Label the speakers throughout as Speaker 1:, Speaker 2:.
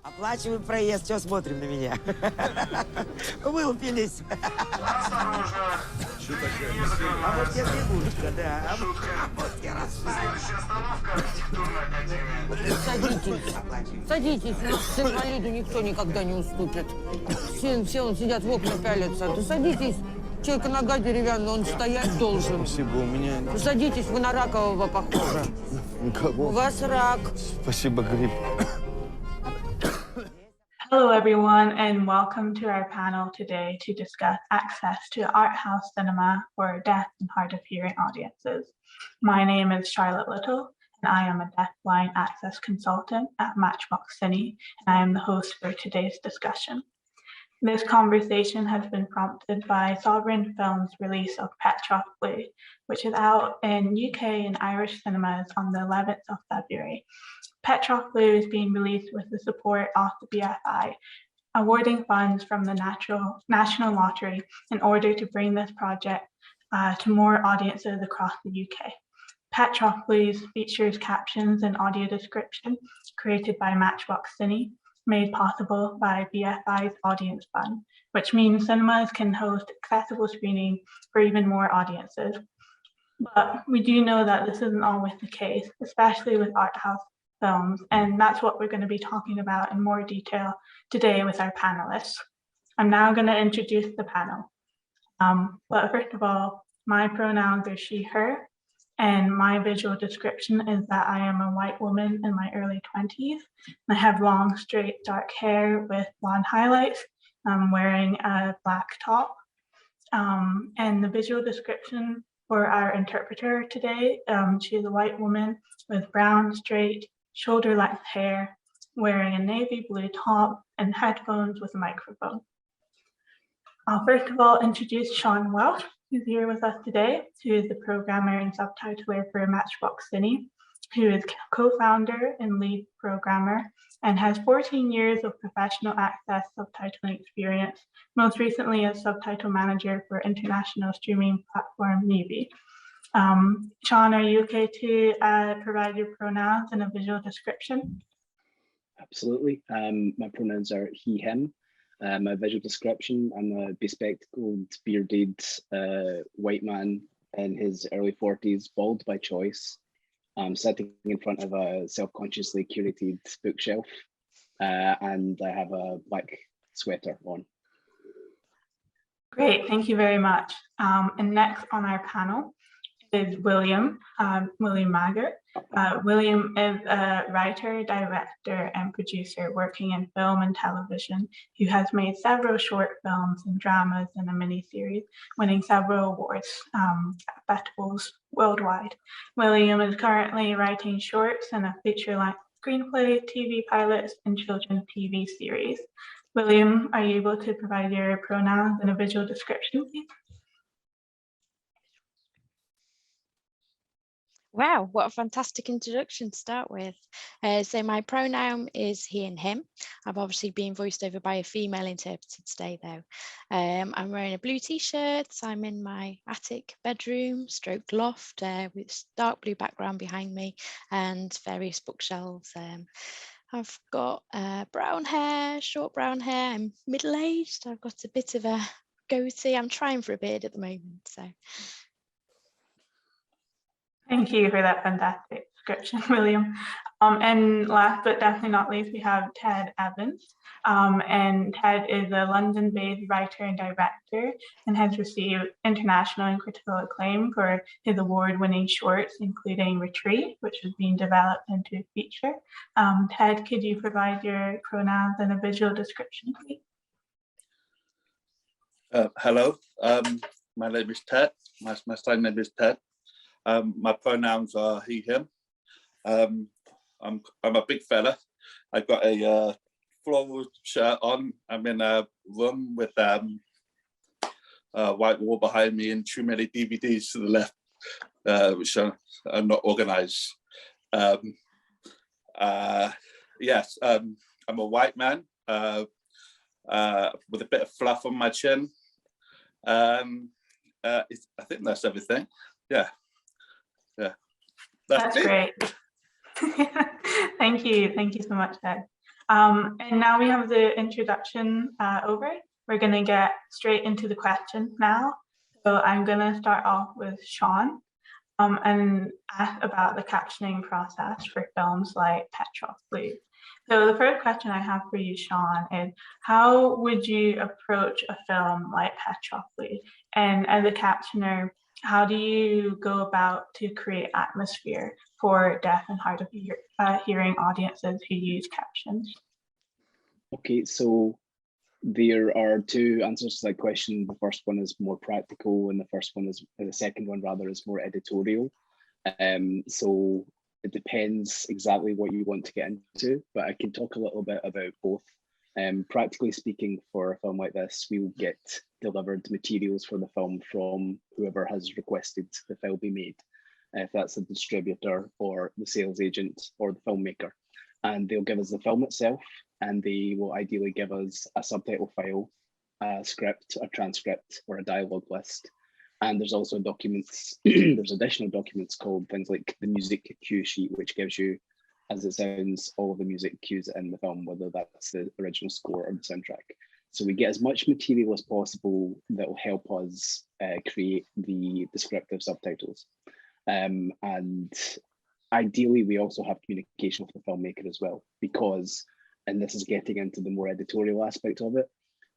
Speaker 1: Оплачиваем проезд, что смотрим на меня? Вылупились.
Speaker 2: Осторожно.
Speaker 1: А вот я фигурочка, да.
Speaker 2: Шутка.
Speaker 1: Вот я расстал.
Speaker 2: Следующая остановка архитектурная академия.
Speaker 3: Садитесь, с инвалиду никто никогда не уступит. Все он сидят в окна пялятся. Да садитесь, человека нога деревянная, он стоять должен.
Speaker 4: Спасибо, у меня...
Speaker 3: Садитесь, вы на ракового похожи.
Speaker 4: Кого?
Speaker 3: У вас рак.
Speaker 4: Спасибо, грипп.
Speaker 5: Hello, everyone, and welcome to our panel today to discuss access to art house cinema for deaf and hard of hearing audiences. My name is Charlotte Little, and I am a deafblind access consultant at Matchbox Cine, and I am the host for today's discussion. This conversation has been prompted by Sovereign Films' release of PETROV'S, which is out in UK and Irish cinemas on the 11th of February. PETROV'S is being released with the support of the BFI, awarding funds from the National Lottery in order to bring this project to more audiences across the UK. PETROV'S features captions and audio description created by Matchbox Cine, made possible by BFI's Audience Fund, which means cinemas can host accessible screening for even more audiences. But we do know that this isn't always the case, especially with art house films, and that's what we're going to be talking about in more detail today with our panelists. I'm now going to introduce the panel. But first of all, my pronouns are she, her, and my visual description is that I am a white woman in my early 20s. I have long, straight, dark hair with blonde highlights. I'm wearing a black top. And the visual description for our interpreter today, she is a white woman with brown, straight, shoulder-length hair, wearing a navy blue top and headphones with a microphone. I'll first of all introduce Sean Welsh, who's here with us today, who is the programmer and subtitler for Matchbox Cine, who is co-founder and lead programmer and has 14 years of professional access subtitling experience, most recently as subtitle manager for international streaming platform Mubi. Sean, are you okay to provide your pronouns and a visual description?
Speaker 6: Absolutely. My pronouns are he, him. My visual description, I'm a bespectacled, bearded white man in his early 40s, bald by choice. I'm sitting in front of a self-consciously curated bookshelf, and I have a black sweater on.
Speaker 5: Great, thank you very much. And next on our panel is William Maggart. William is a writer, director, and producer working in film and television who has made several short films and dramas and a miniseries, winning several awards at festivals worldwide. William is currently writing shorts and a feature-length screenplay, TV pilots, and children's TV series. William, are you able to provide your pronouns and a visual description, please?
Speaker 7: Wow, what a fantastic introduction to start with. So my pronoun is he and him. I've obviously been voiced over by a female interpreter today though. I'm wearing a blue t-shirt. I'm in my attic bedroom, stroke loft with dark blue background behind me and various bookshelves. I've got brown hair, short brown hair. I'm middle-aged. I've got a bit of a goatee. I'm trying for a beard at the moment, so.
Speaker 5: Thank you for that fantastic description, William. And last but definitely not least, we have Ted Evans. And Ted is a London-based writer and director and has received international and critical acclaim for his award-winning shorts, including Retreat, which is being developed into a feature. Ted, could you provide your pronouns and a visual description, please?
Speaker 8: Hello, my name is Ted. My side name is Ted. My pronouns are he, him. I'm a big fella. I've got a floral shirt on. I'm in a room with a white wall behind me and too many DVDs to the left, which are not organized. Yes, I'm a white man with a bit of fluff on my chin. I think that's everything. Yeah. That's
Speaker 5: great. Thank you so much, Ted. And now we have the introduction over. We're going to get straight into the questions now. So I'm going to start off with Sean and ask about the captioning process for films like PETROV'S. So the first question I have for you, Sean, is how would you approach a film like PETROV'S? And as a captioner, how do you go about to create atmosphere for deaf and hard of hearing audiences who use captions?
Speaker 6: Okay, so there are two answers to that question. The first one is more practical, and the second one rather is more editorial. So it depends exactly what you want to get into, but I can talk a little bit about both. Practically speaking, for a film like this, we will get delivered materials for the film from whoever has requested the film be made, if that's the distributor or the sales agent or the filmmaker. And they'll give us the film itself, and they will ideally give us a subtitle file, a script, a transcript, or a dialogue list. And there's also documents, there's additional documents called things like the music cue sheet, which gives you, as it sounds, all of the music cues in the film, whether that's the original score or the soundtrack. So we get as much material as possible that will help us create the descriptive subtitles. And ideally, we also have communication with the filmmaker as well, because, and this is getting into the more editorial aspect of it,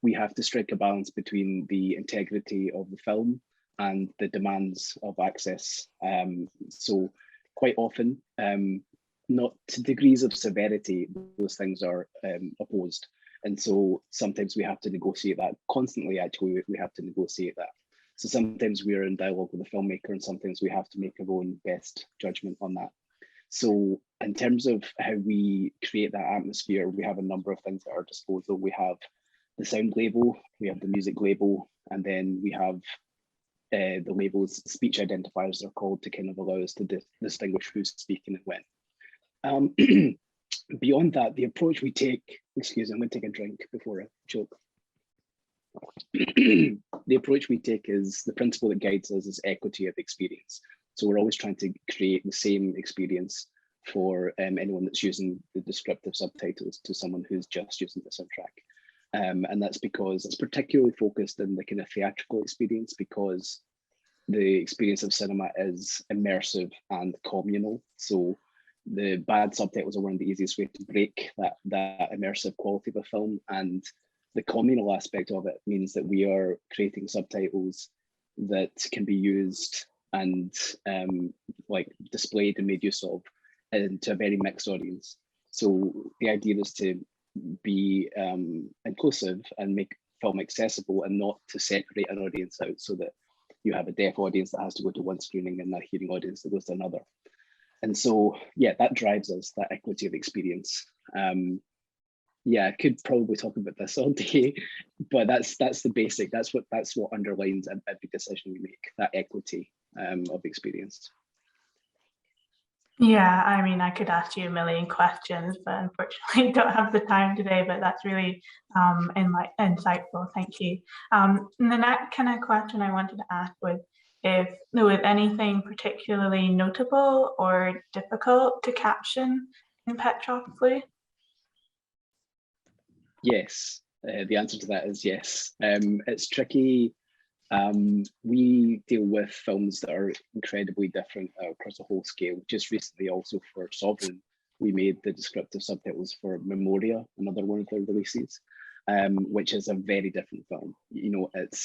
Speaker 6: we have to strike a balance between the integrity of the film and the demands of access. So quite often, not to degrees of severity, those things are opposed. And so sometimes we have to negotiate that constantly. Actually, we have to negotiate that. So sometimes we are in dialogue with the filmmaker, and sometimes we have to make our own best judgment on that. So in terms of how we create that atmosphere, we have a number of things at our disposal. We have the sound label, we have the music label, and then we have the labels, speech identifiers are called, to kind of allow us to distinguish who's speaking and when. Beyond that, the approach we take, excuse me, I'm going to take a drink before I choke. The approach we take is, the principle that guides us is equity of experience. So we're always trying to create the same experience for anyone that's using the descriptive subtitles to someone who's just using the soundtrack. And that's because it's particularly focused in the kind of theatrical experience, because the experience of cinema is immersive and communal. So the bad subtitles are one of the easiest ways to break that immersive quality of a film. And the communal aspect of it means that we are creating subtitles that can be used and like displayed and made use of into a very mixed audience. So the idea is to be inclusive and make film accessible, and not to separate an audience out, so that you have a deaf audience that has to go to one screening and a hearing audience that goes to another. And so, yeah, that drives us, that equity of experience. Yeah, I could probably talk about this all day, but that's the basic. That's what underlines every decision we make, that equity of experience.
Speaker 5: Yeah, I mean, I could ask you a million questions, but unfortunately don't have the time today, but that's really insightful. Thank you. And the next kind of question I wanted to ask was if there was anything particularly notable or difficult to caption in PETROV'S.
Speaker 6: Yes, the answer to that is yes. It's tricky. We deal with films that are incredibly different across the whole scale. Just recently, also for Sovereign, we made the descriptive subtitles for Memoria, another one of their releases, which is a very different film. You know, it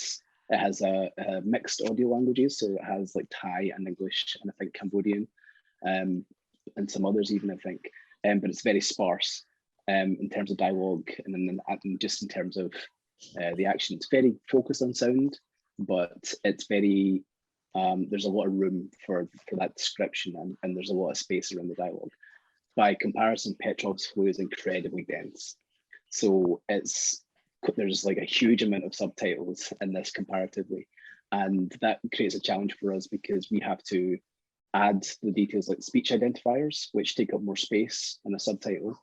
Speaker 6: has a mixed audio languages, so it has like Thai and English, and I think Cambodian, and some others even, I think. But it's very sparse in terms of dialogue, and then just in terms of the action. It's very focused on sound, but it's very, there's a lot of room for that description, and there's a lot of space around the dialogue. By comparison, PETROV'S flow is incredibly dense. So there's like a huge amount of subtitles in this comparatively. And that creates a challenge for us, because we have to add the details like speech identifiers, which take up more space in a subtitle.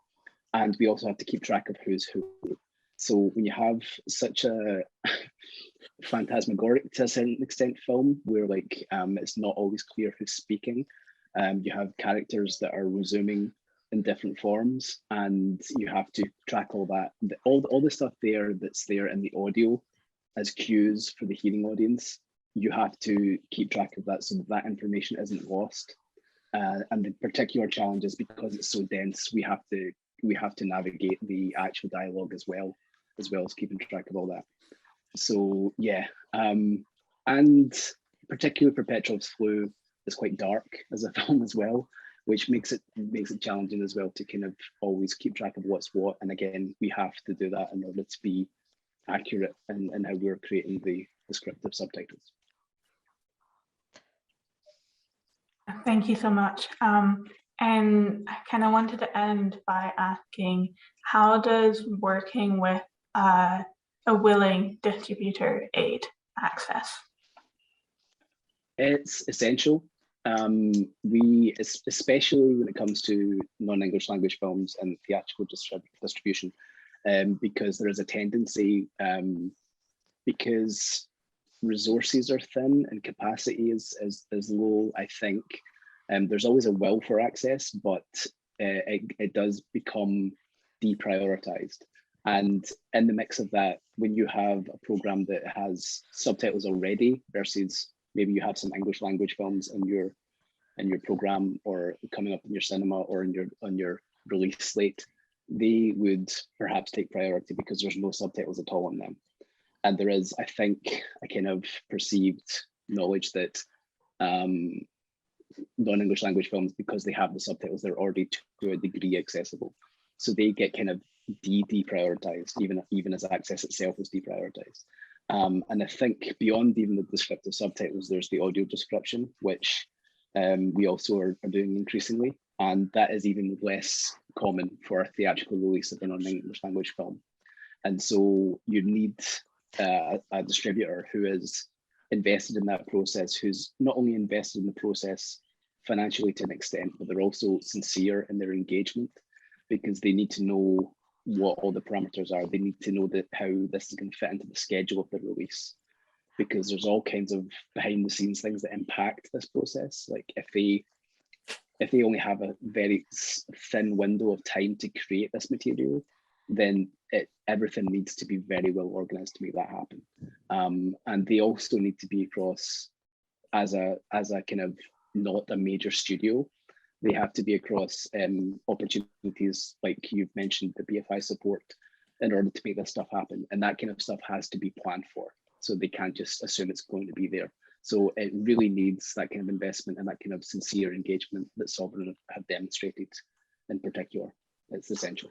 Speaker 6: And we also have to keep track of who's who. So when you have such a phantasmagoric, to a certain extent, film where like it's not always clear who's speaking, you have characters that are resuming in different forms, and you have to track all that, all the stuff there that's there in the audio as cues for the hearing audience. You have to keep track of that so that information isn't lost. And the particular challenge is because it's so dense, we have to navigate the actual dialogue as well as keeping track of all that. So yeah, and particularly for Petrov's Flu, it's quite dark as a film as well, which makes it challenging as well to kind of always keep track of what's what. And again, we have to do that in order to be accurate in how we're creating the descriptive subtitles.
Speaker 5: Thank you so much. And I kind of wanted to end by asking, how does working with a willing distributor aid access?
Speaker 6: It's essential. We, especially when it comes to non-English language films and theatrical distribution, because there is a tendency, because resources are thin and capacity is low, I think. There's always a will for access, but it does become deprioritized. And in the mix of that, when you have a program that has subtitles already versus maybe you have some English language films in your program or coming up in your cinema or on your release slate, they would perhaps take priority because there's no subtitles at all on them. And there is, I think, a kind of perceived knowledge that non-English language films, because they have the subtitles, they're already to a degree accessible. So they get kind of deprioritized, even as access itself is deprioritized. And I think beyond even the descriptive subtitles, there's the audio description, which we also are doing increasingly. And that is even less common for a theatrical release of a non-English language film. And so you need a distributor who is invested in that process, who's not only invested in the process financially to an extent, but they're also sincere in their engagement, because they need to know what all the parameters are. They need to know that how this is going to fit into the schedule of the release, because there's all kinds of behind the scenes things that impact this process. Like if they only have a very thin window of time to create this material, then everything needs to be very well organized to make that happen. And they also need to be across as a kind of not a major studio. They have to be across opportunities like you've mentioned, the BFI support, in order to make this stuff happen. And that kind of stuff has to be planned for. So they can't just assume it's going to be there. So it really needs that kind of investment and that kind of sincere engagement that Sovereign have demonstrated in particular. It's essential.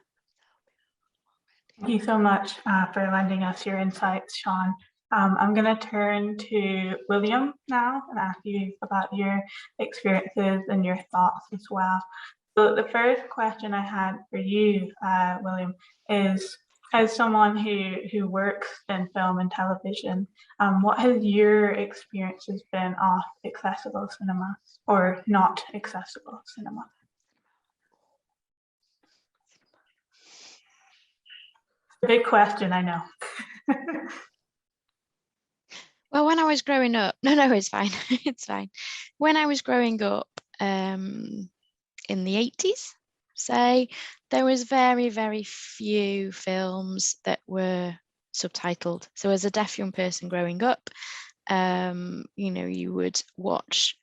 Speaker 5: Thank you so much for lending us your insights, Sean. I'm going to turn to William now and ask you about your experiences and your thoughts as well. So the first question I had for you, William, is as someone who works in film and television, what has your experiences been of accessible cinema or not accessible cinema? Big question, I know.
Speaker 7: Well, when I was growing up, no, it's fine. It's fine. When I was growing up in the 80s, say, there was very, very few films that were subtitled. So as a deaf young person growing up, you know, you would watch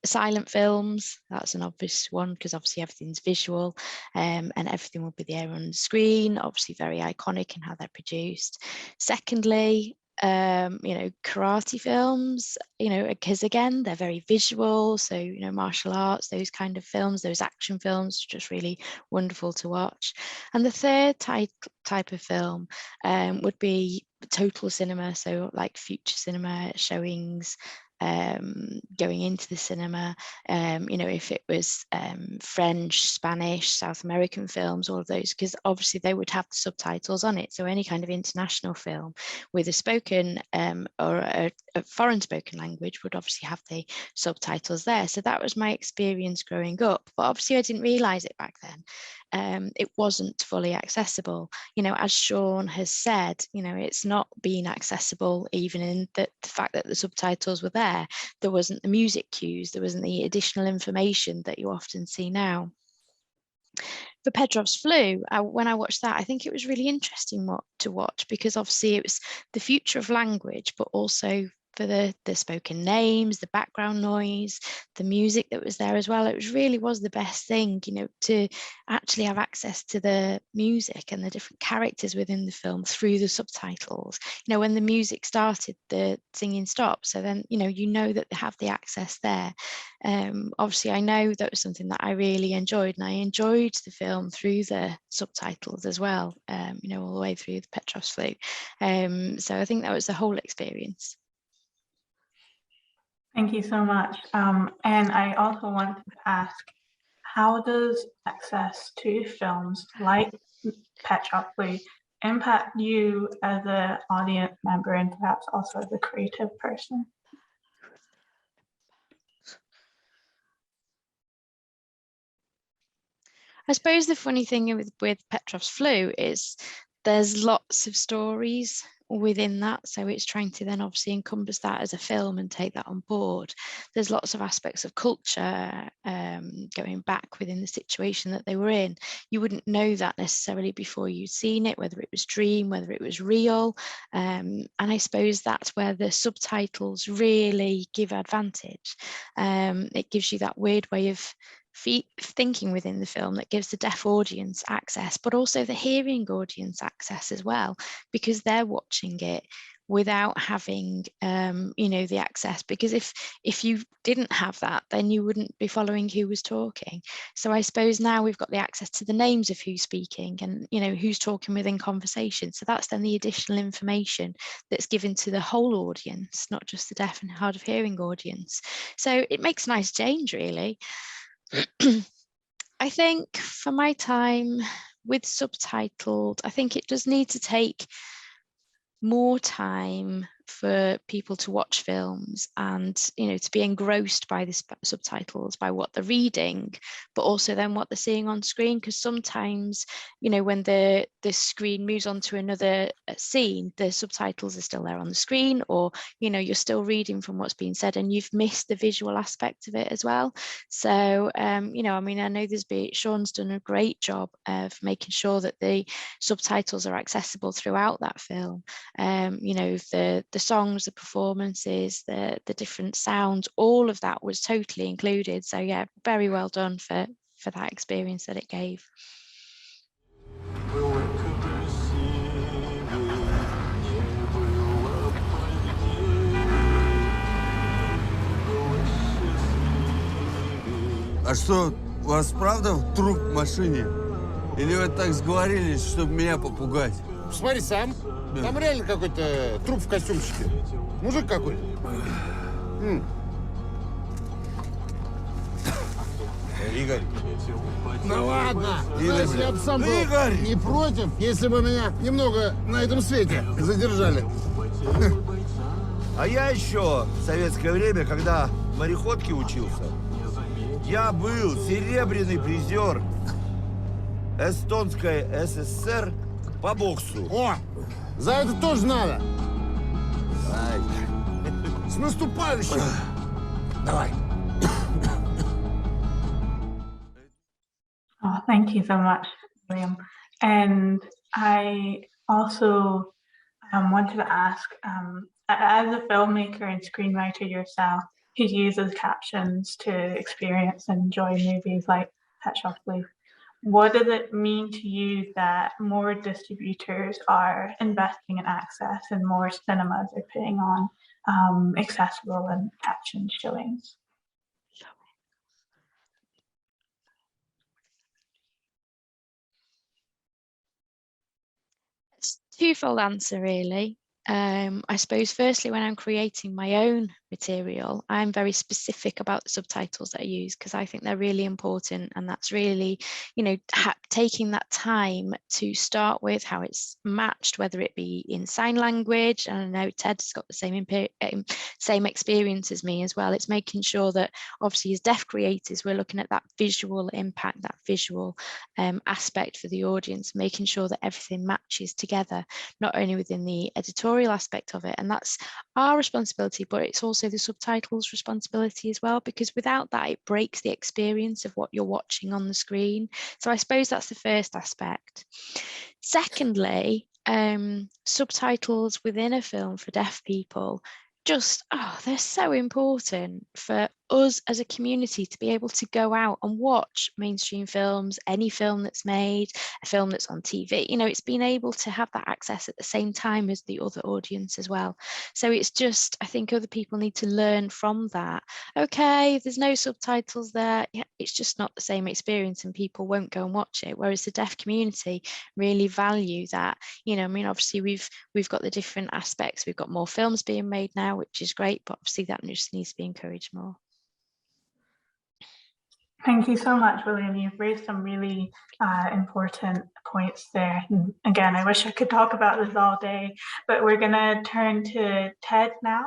Speaker 7: silent films. That's an obvious one because obviously everything's visual, and everything will be there on the screen, obviously very iconic in how they're produced. Secondly, you know, karate films, you know, because again, they're very visual. So, you know, martial arts, those kind of films, those action films, just really wonderful to watch. And the third type of film would be total cinema. So like future cinema showings, going into the cinema, you know, if it was French, Spanish, South American films, all of those, because obviously they would have the subtitles on it. So any kind of international film with a spoken or a foreign spoken language would obviously have the subtitles there. So that was my experience growing up. But obviously I didn't realize it back then. It wasn't fully accessible. You know, as Sean has said, you know, it's not being accessible even in the fact that the subtitles were there wasn't the music cues, there wasn't the additional information that you often see now. For Petrov's Flu, when I watched that, I think it was really interesting to watch, because obviously it was the future of language, but also for the spoken names, the background noise, the music that was there as well. It really was the best thing, you know, to actually have access to the music and the different characters within the film through the subtitles. You know, when the music started, the singing stopped. So then, you know that they have the access there. Obviously, I know that was something that I really enjoyed, and I enjoyed the film through the subtitles as well, you know, all the way through the Petrov's Flu. So I think that was the whole experience.
Speaker 5: Thank you so much. And I also wanted to ask, how does access to films like Petrov's Flu impact you as an audience member and perhaps also as a creative person?
Speaker 7: I suppose the funny thing with Petrov's Flu is there's lots of stories within that, so it's trying to then obviously encompass that as a film and take that on board. There's lots of aspects of culture going back within the situation that they were in. You wouldn't know that necessarily before you'd seen it, whether it was dream, whether it was real, and I suppose that's where the subtitles really give advantage. It gives you that weird way of thinking within the film that gives the deaf audience access, but also the hearing audience access as well, because they're watching it without having you know, the access, because if you didn't have that, then you wouldn't be following who was talking. So I suppose now we've got the access to the names of who's speaking and, you know, who's talking within conversation. So that's then the additional information that's given to the whole audience, not just the deaf and hard of hearing audience. So it makes a nice change, really. I think for my time with subtitled, I think it does need to take more time for people to watch films and, you know, to be engrossed by the subtitles, by what they're reading, but also then what they're seeing on screen. Because sometimes, you know, when the screen moves on to another scene, the subtitles are still there on the screen, or, you know, you're still reading from what's being said and you've missed the visual aspect of it as well. So, you know, I mean, I know Sean's done a great job of making sure that the subtitles are accessible throughout that film. You know, the songs, the performances, the different sounds, all of that was totally included. So yeah, very well done for that experience that it gave.
Speaker 4: А что, у вас правда труп в машине? Или вы так сговорились, чтобы меня попугать?
Speaker 9: Смотри сам. Там реально какой-то труп в костюмчике. Мужик какой-то.
Speaker 4: Игорь.
Speaker 9: Ну ладно.
Speaker 4: Игорь.
Speaker 9: Знаешь, я бы сам был не против, если бы меня немного на этом свете задержали.
Speaker 10: А я еще в советское время, когда в мореходке учился, я был серебряный призер Эстонской СССР по боксу.
Speaker 9: О, за это тоже надо.
Speaker 10: Ай.
Speaker 9: С наступающим. Давай.
Speaker 5: Oh, thank you so much, William. And I also wanted to ask, as a filmmaker and screenwriter yourself, who uses captions to experience and enjoy movies like Petrov's Flu, what does it mean to you that more distributors are investing in access and more cinemas are putting on accessible and captioned showings?
Speaker 7: Twofold answer, really. I suppose firstly, when I'm creating my own material, I'm very specific about the subtitles that I use, because I think they're really important, and that's really, you know, taking that time to start with how it's matched, whether it be in sign language. And I know Ted's got the same experience as me as well. It's making sure that obviously as deaf creators, we're looking at that visual impact, that visual aspect for the audience, making sure that everything matches together, not only within the editorial aspect of it, and that's our responsibility, but it's also also the subtitles responsibility as well, because without that, it breaks the experience of what you're watching on the screen. So I suppose that's the first aspect. Secondly, subtitles within a film for deaf people, just, they're so important for us as a community to be able to go out and watch mainstream films, any film that's made, a film that's on TV. You know, it's being able to have that access at the same time as the other audience as well. So it's just, I think other people need to learn from that. Okay, there's no subtitles there. Yeah, it's just not the same experience and people won't go and watch it. Whereas the deaf community really value that. You know, I mean, obviously we've got the different aspects. We've got more films being made now, which is great, but obviously that just needs to be encouraged more.
Speaker 5: Thank you so much, William. You've raised some really important points there. And again, I wish I could talk about this all day, but we're going to turn to Ted now.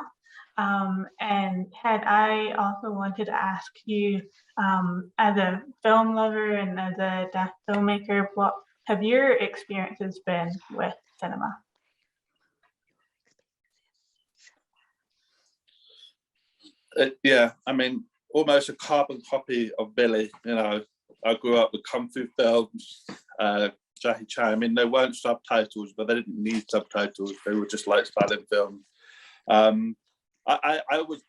Speaker 5: And Ted, I also wanted to ask you, as a film lover and as a deaf filmmaker, what have your experiences been with cinema?
Speaker 8: Yeah, I mean, almost a carbon copy of Billy. You know, I grew up with kung fu films, Jackie Chan. I mean, there weren't subtitles, but they didn't need subtitles. They were just like silent films. I was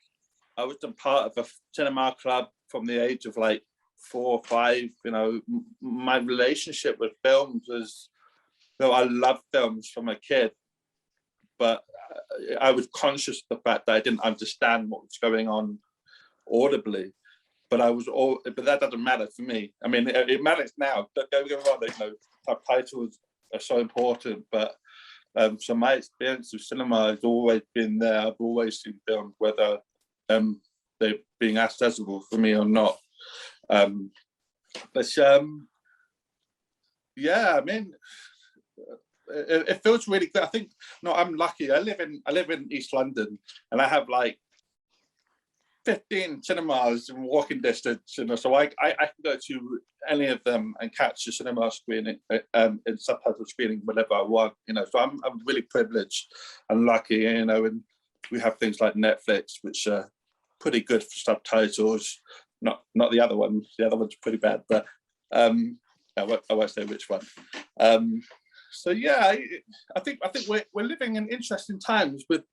Speaker 8: a part of a cinema club from the age of like 4 or 5. You know, my relationship with films was, you know, I loved films from a kid, but I was conscious of the fact that I didn't understand what was going on audibly, but that doesn't matter for me. I mean, it matters now. Don't get me wrong, you know, subtitles are so important, but so my experience of cinema has always been there. I've always seen films, whether they're being accessible for me or not. But yeah, I mean, it feels really good. I think, no, I'm lucky. I live in East London, and I have like 15 cinemas in walking distance, you know, so I can go to any of them and catch a cinema screening in subtitle screening whenever I want, you know. So I'm really privileged and lucky, you know. And we have things like Netflix, which are pretty good for subtitles. Not the other one. The other one's pretty bad, but I won't say which one. So yeah, I think we're living in interesting times with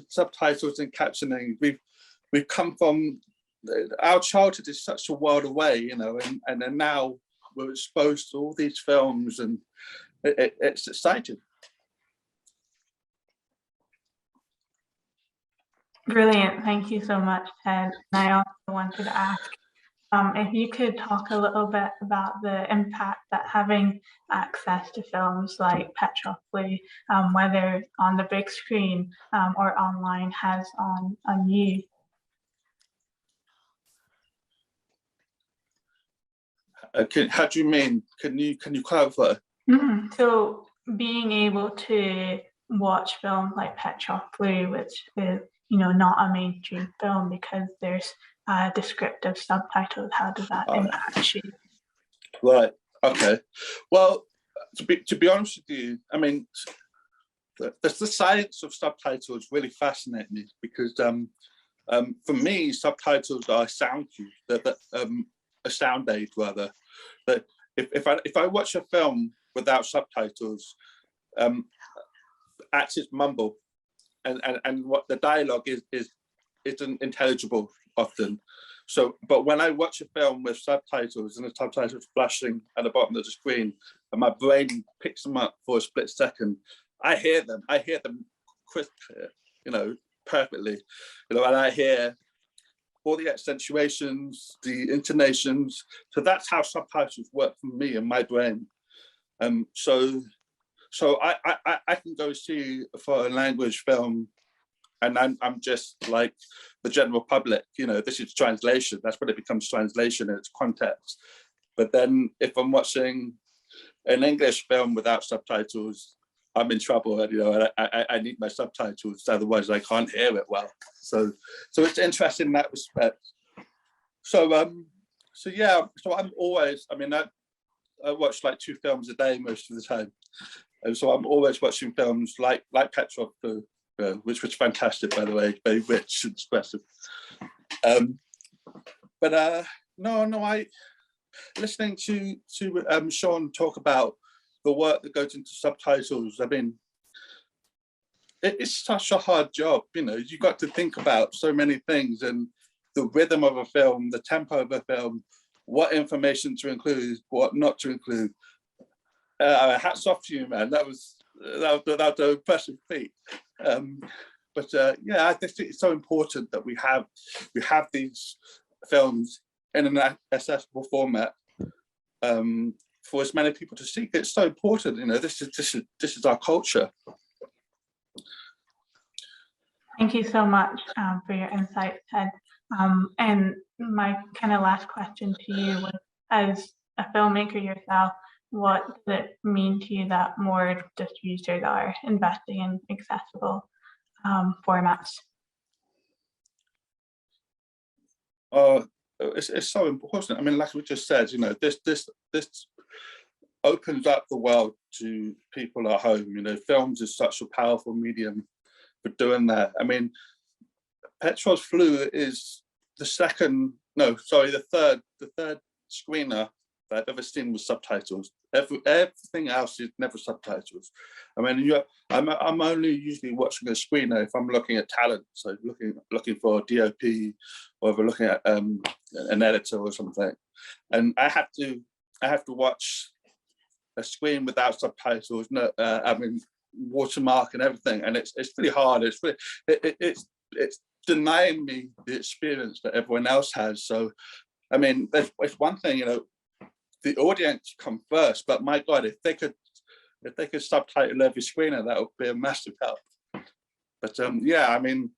Speaker 8: subtitles and captioning. We've come from, our childhood is such a world away, you know, and then now we're exposed to all these films, and it's exciting.
Speaker 5: Brilliant. Thank you so much, Ted. And I also wanted to ask if you could talk a little bit about the impact that having access to films like PETROV'S, whether on the big screen or online, has on you.
Speaker 8: How do you mean? Can you clarify?
Speaker 5: Mm-hmm. So being able to watch films like PETROV'S, which is, you know, not a mainstream film because there's descriptive subtitles, how does that impact you?
Speaker 8: Right. Okay. Well, to be honest with you, I mean, the science of subtitles really fascinates me, because for me, subtitles are a sound cue, a sound aid rather. That if I watch a film without subtitles, actors mumble, and what the dialogue isn't intelligible often. So, but when I watch a film with subtitles and the subtitles flashing at the bottom of the screen, and my brain picks them up for a split second, I hear them crisp, you know, perfectly, you know, and I hear all the accentuations, the intonations. So that's how subtitles work for me in my brain. So I can go see a foreign language film, and I'm just like the general public, you know, this is translation. That's when it becomes translation in its context. But then if I'm watching an English film without subtitles, I'm in trouble, and, you know, I need my subtitles, otherwise I can't hear it well. So it's interesting in that respect. So yeah, so I'm always, I mean, I watch like 2 films a day most of the time. And so I'm always watching films like PETROV'S, which was fantastic, by the way, very rich and expressive. I listening to Sean talk about the work that goes into subtitles. I mean, it's such a hard job. You got to think about so many things, and the rhythm of a film, the tempo of a film, what information to include, what not to include. Hats off to you, man. That was an impressive feat. Yeah, I think it's so important that we have these films in an accessible format for as many people to see. It's so important. This is our culture.
Speaker 5: Thank you so much for your insight, Ted. And my kind of last question to you was, as a filmmaker yourself, what does it mean to you that more distributors are investing in accessible formats?
Speaker 8: It's so important. I mean, like we just said, this opens up the world to people at home. Films is such a powerful medium for doing that. I mean, PETROV'S Flu is the third screener that I've ever seen with subtitles. Everything else is never subtitles. I mean, I'm only usually watching a screener if I'm looking at talent, so looking for a DOP, or if we're looking at an editor or something, and I have to watch a screen without subtitles. Watermark and everything, and it's really hard. It's denying me the experience that everyone else has. So, I mean, it's one thing, the audience come first, but my God, if they could subtitle every screener, that would be a massive help. But yeah, I mean,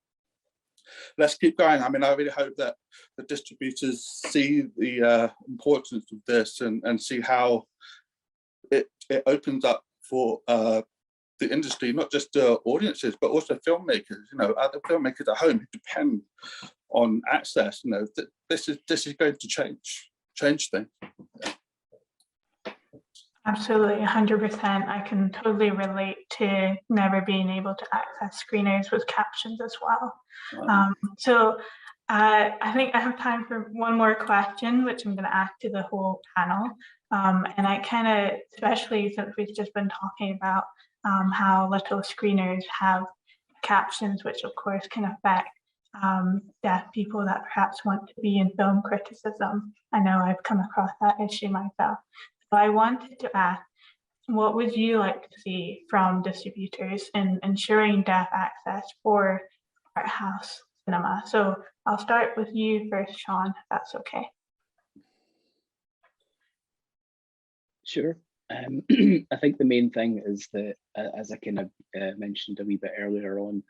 Speaker 8: let's keep going. I mean, I really hope that the distributors see the importance of this and see how it opens up for the industry, not just audiences, but also filmmakers. Other filmmakers at home who depend on access. This is going to change things.
Speaker 5: Absolutely, 100%. I can totally relate to never being able to access screeners with captions as well.
Speaker 8: Wow.
Speaker 5: So I think I have time for one more question, which I'm going to ask to the whole panel. And I kind of, especially since we've just been talking about how little screeners have captions, which of course can affect deaf people that perhaps want to be in film criticism. I know I've come across that issue myself. So I wanted to ask, what would you like to see from distributors in ensuring deaf access for art house cinema? So I'll start with you first, Sean, if that's okay.
Speaker 6: Sure. I think the main thing is that, as I kind of mentioned a wee bit earlier on,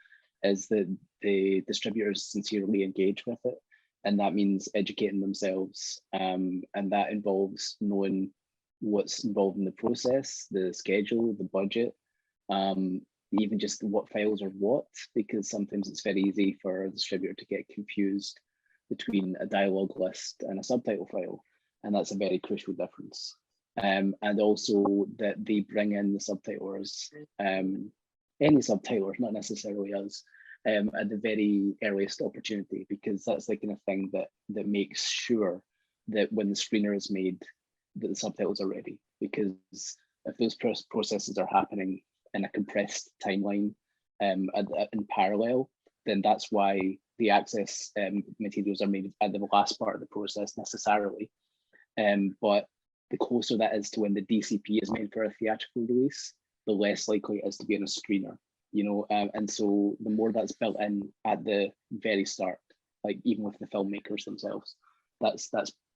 Speaker 6: is that the distributors sincerely engage with it, and that means educating themselves, and that involves knowing what's involved in the process, the schedule, the budget, even just what files are what, because sometimes it's very easy for a distributor to get confused between a dialogue list and a subtitle file, and that's a very crucial difference. And also that they bring in the subtitlers, any subtitlers, not necessarily us, at the very earliest opportunity, because that's the kind of thing that makes sure that when the screener is made, that the subtitles are ready. Because if those processes are happening in a compressed timeline in parallel, then that's why the access materials are made at the last part of the process necessarily. But the closer that is to when the DCP is made for a theatrical release, the less likely it is to be in a screener, and so the more that's built in at the very start, like even with the filmmakers themselves, that's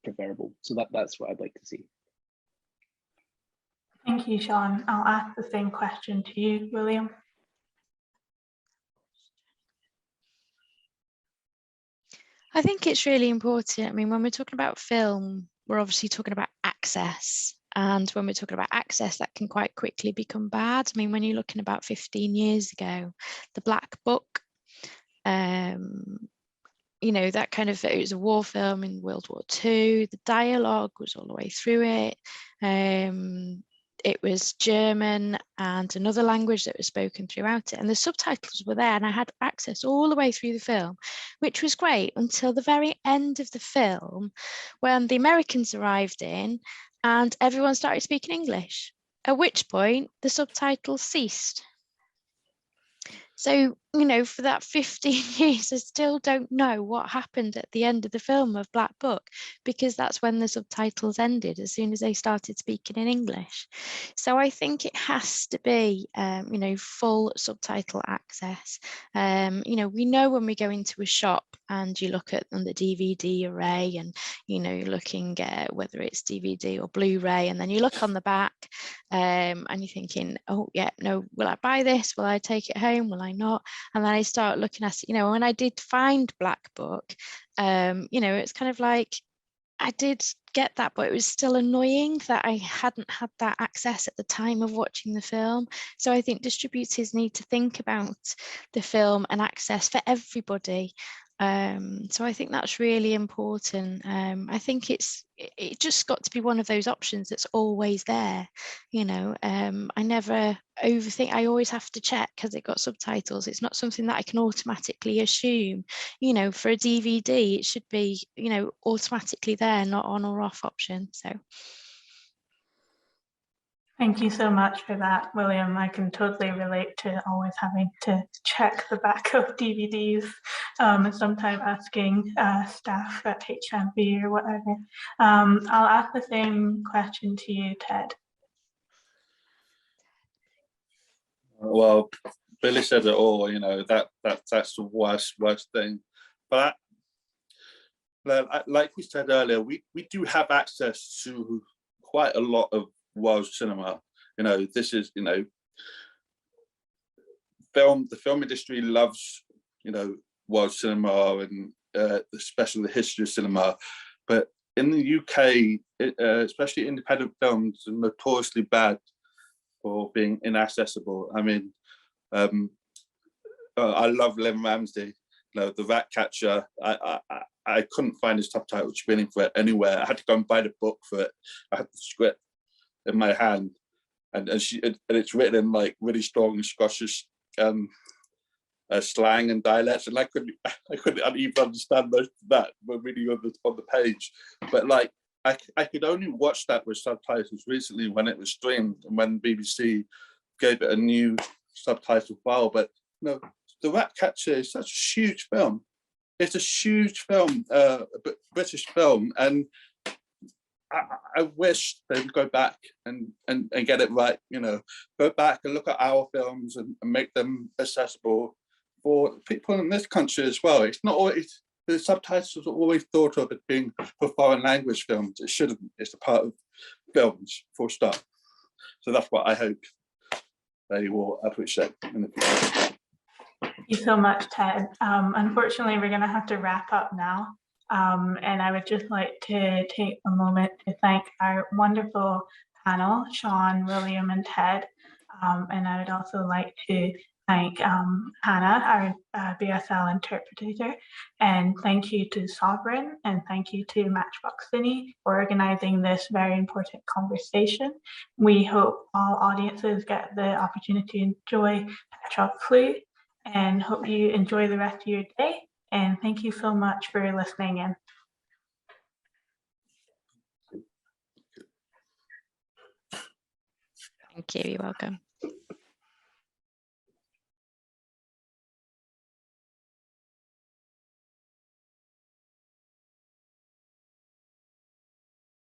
Speaker 6: preferable. So that's what I'd like to see.
Speaker 5: Thank you, Sean. I'll ask the same question to you, William.
Speaker 7: I think it's really important. I mean, when we're talking about film, we're obviously talking about access. And when we're talking about access, that can quite quickly become bad. I mean, when you're looking about 15 years ago, the Black Book, that kind of, it was a war film in World War II. The dialogue was all the way through it. it was German and another language that was spoken throughout it, and the subtitles were there, and I had access all the way through the film, which was great until the very end of the film when the Americans arrived in and everyone started speaking English, at which point the subtitles ceased. So, you know, for that 15 years, I still don't know what happened at the end of the film of Black Book, because that's when the subtitles ended, as soon as they started speaking in English. So I think it has to be, you know, full subtitle access. You know, we know when we go into a shop and you look at the DVD array and, you know, you're looking at whether it's DVD or Blu-ray, and then you look on the back and you're thinking, oh yeah, no, will I buy this? Will I take it home? Will I not? And then I start looking at it, you know, when I did find Black Book, you know, it's kind of like, I did get that, but it was still annoying that I hadn't had that access at the time of watching the film. So I think distributors need to think about the film and access for everybody. So I think that's really important. I think it just got to be one of those options that's always there. You know, I never overthink. I always have to check, because it got subtitles. It's not something that I can automatically assume. You know, for a DVD, it should be, you know, automatically there, not on or off option. So.
Speaker 5: Thank you so much for that, William. I can totally relate to always having to check the back of DVDs and sometimes asking staff at HMV or whatever. I'll ask the same question to you, Ted.
Speaker 8: Well, Billy said it all. You know, that's the worst thing. But like we said earlier, we do have access to quite a lot of world cinema. You know, this is, you know, the film industry loves, you know, world cinema and especially the history of cinema. But in the UK, especially independent films are notoriously bad for being inaccessible. I mean, I love Len Ramsey, you know, the Rat Catcher. I couldn't find his subtitle screening for it anywhere. I had to go and buy the book for it. I had the script in my hand, and it's written in like really strong Scottish slang and dialects, and I couldn't even understand most of that when reading on the page. But like I could only watch that with subtitles recently when it was streamed and when BBC gave it a new subtitle file. But no, The Rat Catcher is such a huge film. It's a huge film, British film, and I wish they would go back and get it right. You know, go back and look at our films and make them accessible for people in this country as well. It's not always, the subtitles are always thought of as being for foreign language films. It shouldn't. It's a part of films, full stop. So that's what I hope they will appreciate in the future.
Speaker 5: Thank you so much, Ted. Unfortunately, we're going to have to wrap up now. And I would just like to take a moment to thank our wonderful panel, Sean, William, and Ted. And I would also like to thank Hannah, our BSL interpreter, and thank you to Sovereign, and thank you to Matchbox Cine for organizing this very important conversation. We hope all audiences get the opportunity to enjoy PETROV'S, and hope you enjoy the rest of your day. And thank you so much for listening in.
Speaker 7: Thank you. You're welcome.